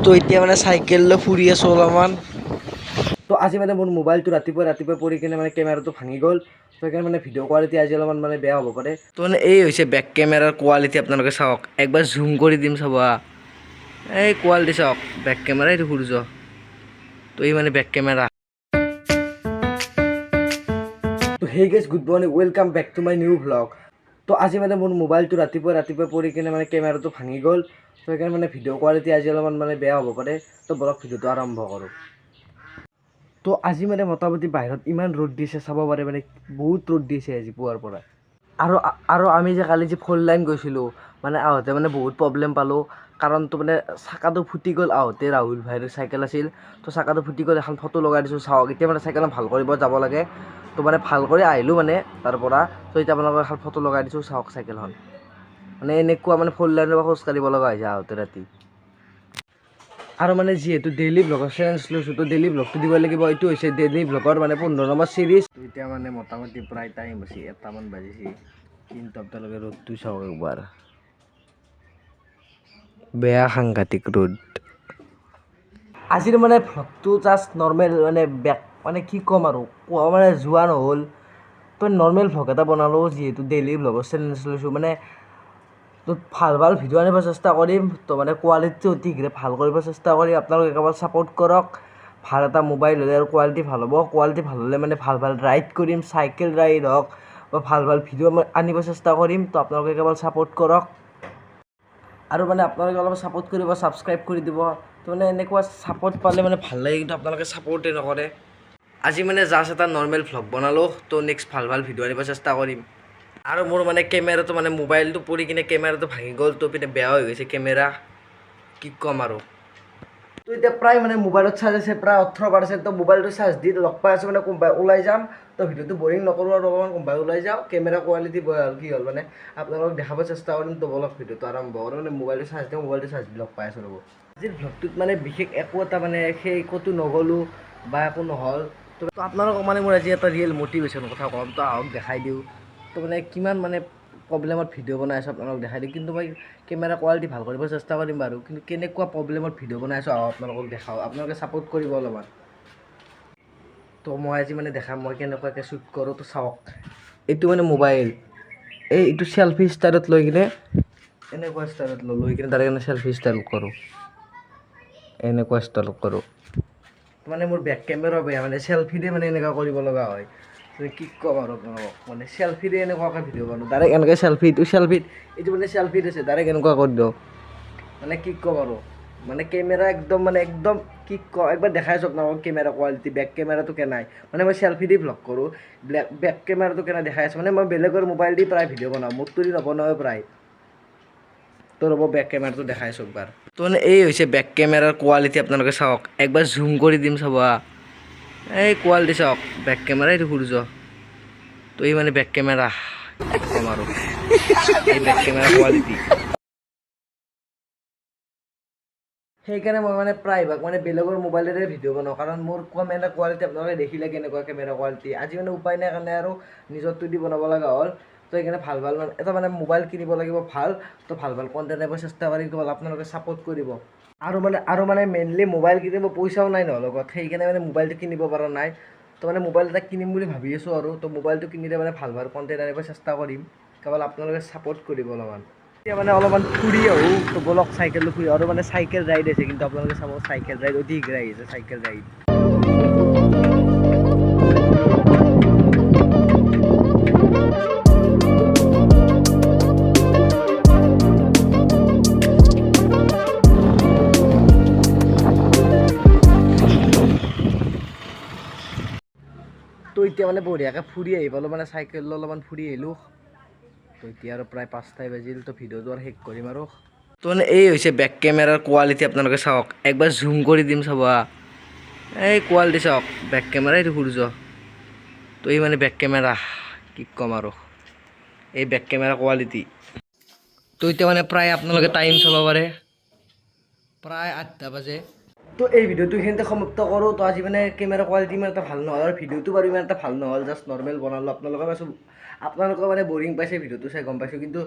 তো এতিয়া মানে চাইকেল লৈ ফুৰি আছোঁ অলপমান। তো আজি মানে মোৰ মোবাইলটো ৰাতিপুৱা পৰি কিনে মানে কেমেৰাটো ভাঙি গ'ল। তো সেইকাৰণে মানে ভিডিঅ' কোৱালিটি আজি অলপমান মানে বেয়া হ'ব পাৰে। তো মানে এই হৈছে বেক কেমেৰাৰ কোৱালিটি, আপোনালোকে চাওক, একবাৰ জুম কৰি দিম চাব। এই কোৱালিটি চাওক, বেক কেমেৰা এইটো সূৰ্য। তো এই মানে বেক কেমেৰা। তো hey guys, good morning, welcome back to my new vlog. তো আজি মানে মোৰ মোবাইলটো ৰাতিপুৱা পৰি কিনে মানে কেমেৰাটো ভাঙি গ'ল। তো সেইকাৰণে মানে ভিডিঅ' কোৱালিটি আজি অলপমান মানে বেয়া হ'ব পাৰে। তো বলক ভিডিঅ'টো আৰম্ভ কৰোঁ। তো আজি মানে মোটামুটি বাহিৰত ইমান ৰ'দ দিছে, চাব পাৰে মানে বহুত ৰ'দ দিছে আজি পুৱাৰ পৰা। আৰু আমি যে কালি যে 4 লাইন গৈছিলোঁ, মানে আহোঁতে মানে বহুত প্ৰব্লেম পালোঁ। কাৰণটো মানে চাকাটো ফুটি গ'ল আহোঁতে, ৰাহুল ভাইৰ চাইকেল আছিল। তো চাকাটো ফুটি গ'ল, এখন ফটো লগাই দিছোঁ, চাওক। এতিয়া মানে চাইকেলখন ভাল কৰিব যাব লাগে। তো মানে ভাল কৰি আহিলোঁ মানে তাৰ পৰা। তো এতিয়া আপোনালোকৰ এখন ফটো লগাই দিছোঁ, চাওক চাইকেলখন। মানে এনেকুৱা মানে 4 লাইনৰ পৰা খোজ কাঢ়িব লগা হৈছে আহোঁতে ৰাতি। আৰু মানে যিহেতু ডেইলি ব্লগৰ চেলেঞ্জ লৈছোঁ, তো ডেইলি ব্লগটো দিব লাগিব। এইটো হৈছে ডেইলি ব্লগৰ মানে 15 নম্বৰ ছিৰিজ। তো এতিয়া মানে মোটামুটি প্ৰায় টাইম হৈছে 1টামান বাজিছে, কিন্তু আপোনালোকে ৰ'দটো চাওক একবাৰ, বেয়া সাংঘাতিক ৰ'দ। আজিৰ মানে ভ্লগটো জাষ্ট নৰ্মেল, মানে মানে কি ক'ম আৰু, কোৱা মানে যোৱা নহ'ল। তো নৰ্মেল ভ্লগ এটা বনালোঁ, যিহেতু ডেইলি ব্লগৰ চেলেঞ্জ লৈছোঁ। মানে তো ভাল ভিডিঅ' আনিব চেষ্টা কৰিম। তো মানে কোৱালিটিটো অতি শীঘ্ৰে ভাল কৰিব চেষ্টা কৰিম। আপোনালোকে কেৱল ছাপোৰ্ট কৰক। ভাল এটা মোবাইল হ'লে আৰু কোৱালিটি ভাল হ'ব। কোৱালিটি ভাল হ'লে মানে ভাল ৰাইড কৰিম, চাইকেল ৰাইড হওক বা ভাল ভিডিঅ' মই আনিব চেষ্টা কৰিম। তো আপোনালোকে কেৱল ছাপোৰ্ট কৰক। আৰু মানে আপোনালোকে অলপ ছাপোৰ্ট কৰিব, ছাবস্ক্ৰাইব কৰি দিব। তো মানে এনেকুৱা ছাপোৰ্ট পালে মানে ভাল লাগে, কিন্তু আপোনালোকে ছাপোৰ্টেই নকৰে। আজি মানে জাষ্ট এটা নৰ্মেল ভ্লগ বনালোঁ। তো নেক্সট ভাল ভিডিঅ' আনিব চেষ্টা কৰিম। আৰু মোৰ মানে কেমেৰাটো, মানে মোবাইলটো পৰি কিনে কেমেৰাটো ভাঙি গ'ল। তো পিনে বেয়া হৈ গৈছে কেমেৰা, কি ক'ম আৰু। তো এতিয়া প্ৰায় মানে মোবাইলত চাৰ্জ আছে প্ৰায় 18%। তো মোবাইলটো চাৰ্জ দি লগ পাই আছোঁ, মানে কোনোবাই ওলাই যাম। তো ভিডিঅ'টো বৰিং নকৰোঁ আৰু অলপমান কোনোবাই ওলাই যাওঁ। কেমেৰা কোৱালিটি বেয়া হ'ল, কি হ'ল মানে আপোনালোকক দেখাব চেষ্টা কৰিম। তো বলক ভিডিঅ'টো আৰম্ভ কৰোঁ। মানে মোবাইলটো চাৰ্জ দিওঁ, মোবাইলটো চাৰ্জ দি লগ পাই আছোঁ ৰ'ব। আজিৰ ভ্লগটোত মানে বিশেষ একো এটা মানে সেই ক'তো নগ'লোঁ বা একো নহ'ল। তো আপোনালোকক মানে মোৰ আজি এটা ৰিয়েল মটিভেশ্যন কথা ক'ম। তো আহক দেখাই দিওঁ। তো মানে কিমান মানে প্ৰব্লেমত ভিডিঅ' বনাই আছোঁ আপোনালোকক দেখাই দিওঁ। কিন্তু মই কেমেৰা কোৱালিটি ভাল কৰিব চেষ্টা কৰিম বাৰু। কিন্তু কেনেকুৱা প্ৰব্লেমত ভিডিঅ' বনাই আছোঁ আহক আপোনালোকক দেখাওঁ। আপোনালোকে ছাপোৰ্ট কৰিব অলপমান। তো মই আজি মানে দেখাম মই কেনেকুৱাকৈ শ্বুট কৰোঁ। তো চাওক, এইটো মানে মোবাইল, এইটো চেল্ফি ষ্টাইলত লৈ কিনে, এনেকুৱা ষ্টাইলত লৈ কিনে তাৰে কাৰণে চেল্ফি ষ্টাইল কৰোঁ, এনেকুৱা ষ্টাইলত কৰোঁ। মানে মোৰ বেক কেমেৰাও বেয়া, মানে চেল্ফিৰে মানে এনেকুৱা কৰিব লগা হয়। কি ক'ম আৰু আপোনালোকক, মানে চেল্ফিৰে এনেকুৱাকৈ ভিডিঅ' বনাওঁ। ডাইৰেক্ট এনেকৈ চেল্ফিত এইটো মানে চেল্ফিত আছে, ডাইৰেক্ট এনেকুৱা কৰি দিওঁ। মানে কি ক'ম আৰু, মানে কেমেৰা একদম কি ক'ম, একবাৰ দেখাই আছোঁ আপোনালোকক কেমেৰা কোৱালিটি, বেক কেমেৰাটো কেনাই। মানে মই চেল্ফি দি ভ্লগ কৰোঁ, বেক কেমেৰাটো কেনে দেখাই আছোঁ। মানে মই বেলেগৰ মোবাইল দি প্ৰায় ভিডিঅ' বনাওঁ, মোৰটো দি নবনাওঁৱে প্ৰায়। তো ৰ'ব বেক কেমেৰাটো দেখাই আছোঁ একবাৰ। তো মানে এই হৈছে বেক কেমেৰাৰ কোৱালিটি, আপোনালোকে চাওক, একবাৰ জুম কৰি দিম চাব। এই কোৱালিটি চাওক, বেক কেমেৰা এইটো সূৰ্য। তো এই মানে বেক কেমেৰা, কি ক'ম আৰু, এই বেক কেমেৰা কোৱালিটি। সেইকাৰণে মই মানে প্ৰায়ভাগ মানে বেলেগৰ মোবাইলেৰে ভিডিঅ' বনাওঁ। কাৰণ মোৰ কেমেৰা কোৱালিটি আপোনালোকে দেখিলে কেনেকুৱা কেমেৰা কোৱালিটি। আজি মানে উপায় নাই কাৰণে আৰু নিজৰটো দি বনাব লগা হ'ল। তো সেইকাৰণে ভাল এটা মানে মোবাইল কিনিব লাগিব ভাল। তো ভাল কণ্টেণ্ট আনিব চেষ্টা কৰিম, কেৱল আপোনালোকে ছাপোৰ্ট কৰিব। আৰু মানে মেইনলি মোবাইল কিনিব পইচাও নাই ন লগত, সেইকাৰণে মানে মোবাইলটো কিনিব পৰা নাই। তো মানে মোবাইল এটা কিনিম বুলি ভাবি আছোঁ আৰু। তো মোবাইলটো কিনিলে মানে ভাল কণ্টেণ্ট আনিব চেষ্টা কৰিম, কেৱল আপোনালোকে ছাপোৰ্ট কৰিব অলপমান। এতিয়া মানে অলপমান ফুৰি আহোঁ। তো বলক চাইকেলটো ফুৰি আহোঁ। আৰু মানে চাইকেল ৰাইড আছে, কিন্তু আপোনালোকে চাব চাইকেল ৰাইড অতি শীঘ্ৰে আহিছে, চাইকেল ৰাইড। তো এতিয়া মানে বঢ়িয়াকৈ ফুৰি আহি পালোঁ, মানে চাইকেল অলপমান ফুৰি আহিলোঁ। তো এতিয়া আৰু প্ৰায় 5টাই বাজিল। তো ভিডিঅ'টো আৰু শেষ কৰিম আৰু। তো মানে এই হৈছে বেক কেমেৰাৰ কোৱালিটি, আপোনালোকে চাওক, একবাৰ জুম কৰি দিম চাব। এই কোৱালিটি চাওক, বেক কেমেৰা এইটো সূৰ্য। তো এই মানে বেক কেমেৰা, কি ক'ম আৰু, এই বেক কেমেৰা কোৱালিটি। তো এতিয়া মানে প্ৰায় আপোনালোকে টাইম চাব পাৰে, প্ৰায় 8টা বাজে। তো এই ভিডিঅ'টো এইখিনিতে সমাপ্ত কৰোঁ। তো আজি মানে কেমেৰা কোৱালিটি ইমান এটা ভাল নহ'ল, আৰু ভিডিঅ'টো বাৰু ইমান এটা ভাল নহ'ল, জাষ্ট নৰ্মেল বনালোঁ। আপোনালোকে মানে বৰিং পাইছে ভিডিঅ'টো চাই, গম পাইছোঁ। কিন্তু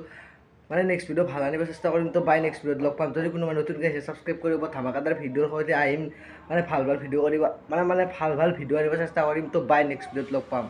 মানে নেক্সট ভিডিঅ' ভাল আনিব চেষ্টা কৰিম। তো বাই নেক্সট ভিডিঅ'ত লগ পাম। যদি কোনোবা নতুনকৈ আহিছে ছাবস্ক্ৰাইব কৰিব, ধামাকাদাৰ ভিডিঅ'ৰ সৈতে আহিম, মানে ভাল ভিডিঅ' কৰিব, মানে ভাল ভিডিঅ' আনিব চেষ্টা কৰিম। তো বাই নেক্সট ভিডিঅ'ত লগ পাম।